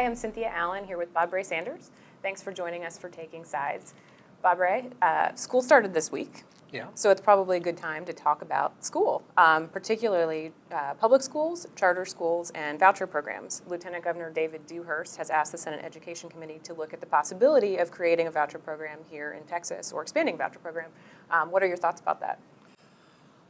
am Cynthia Allen here with Bob Ray Sanders. Thanks for joining us for Taking Sides. Bob Ray, school started this week. Yeah. So it's probably a good time to talk about school, particularly public schools, charter schools, and voucher programs. Lieutenant Governor David Dewhurst has asked the Senate Education Committee to look at the possibility of creating a voucher program here in Texas, or expanding a voucher program. What are your thoughts about that?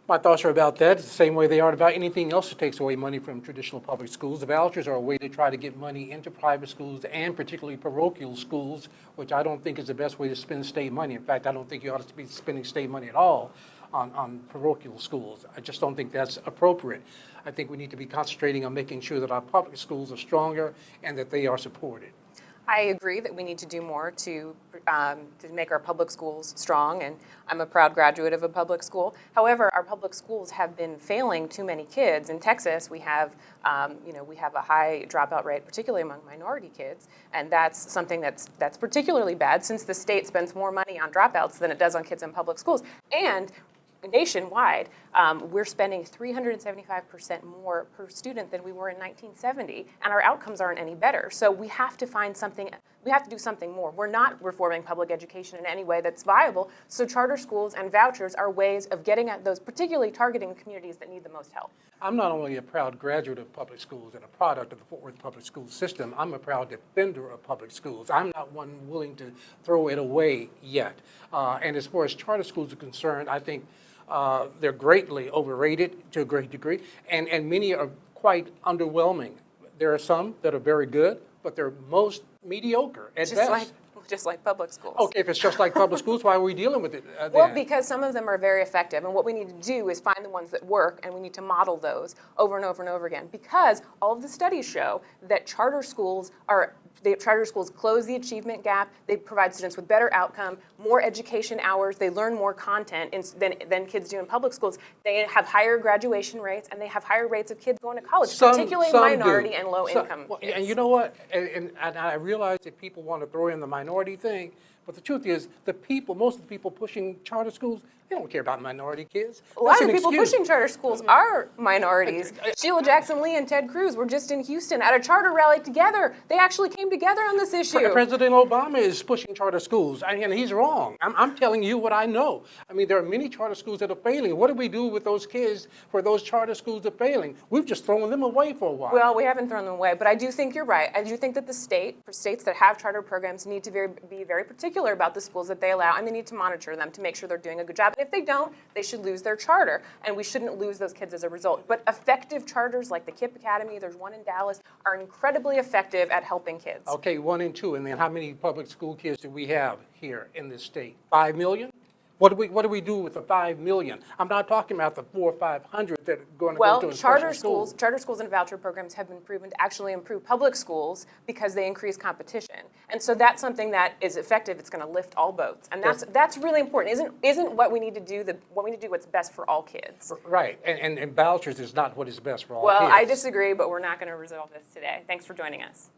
My thoughts are about that. It's the same way they are about anything else that takes away money from traditional public schools. The vouchers are a way to try to get money into private schools and particularly parochial schools, which I don't think is the best way to spend state money. In fact, I don't think you ought to be spending state money at all on parochial schools. I just don't think that's appropriate. I think we need to be concentrating on making sure that our public schools are stronger and that they are supported. I agree that we need to do more to make our public schools strong, and I'm a proud graduate of a public school. However, our public schools have been failing too many kids. In Texas, we have a high dropout rate, particularly among minority kids, and that's something that's particularly bad since the state spends more money on dropouts than it does on kids in public schools. And nationwide, we're spending 375% more per student than we were in 1970, and our outcomes aren't any better. So we have to do something more. We're not reforming public education in any way that's viable, so charter schools and vouchers are ways of getting at those, particularly targeting the communities that need the most help. I'm not only a proud graduate of public schools and a product of the Fort Worth public school system, I'm a proud defender of public schools. I'm not one willing to throw it away yet. And as far as charter schools are concerned, I think they're greatly overrated to a great degree, and many are quite underwhelming. There are some that are very good, but they're most mediocre at best. Just like public schools. Okay, if it's just like public schools, why are we dealing with it Well, then? because some of them are very effective, and what we need to do is find the ones that work, and we need to model those over and over and over again. Because all of the studies show that charter schools close the achievement gap. They provide students with better outcome, more education hours. They learn more content than kids do in public schools. They have higher graduation rates, and they have higher rates of kids going to college, particularly minority and low-income kids. And you know what? And I realize that people want to throw in the minority thing, but the truth is, most of the people pushing charter schools, they don't care about minority kids. A lot of people pushing charter schools are minorities. Sheila Jackson Lee and Ted Cruz were just in Houston at a charter rally together. They actually came together on this issue. President Obama is pushing charter schools, and he's wrong. I'm telling you what I know. I mean, there are many charter schools that are failing. What do we do with those kids for those charter schools that are failing? We've just thrown them away for a while. Well, we haven't thrown them away, but I do think you're right. I do think that for states that have charter programs need to be very particular about the schools that they allow, and they need to monitor them to make sure they're doing a good job. And if they don't, they should lose their charter, and we shouldn't lose those kids as a result. But effective charters like the KIPP Academy, there's one in Dallas, are incredibly effective at helping kids. Okay, 1 and 2, and then how many public school kids do we have here in this state? 5 million? What do we do with the 5 million? I'm not talking about the 400 or 500 that are going to go to a charter schools and voucher programs have been proven to actually improve public schools because they increase competition, and so that's something that is effective. It's going to lift all boats, and that's really important. Isn't what we need to do what's best for all kids? Right, and vouchers is not what is best for all kids. Well, I disagree, but we're not going to resolve this today. Thanks for joining us.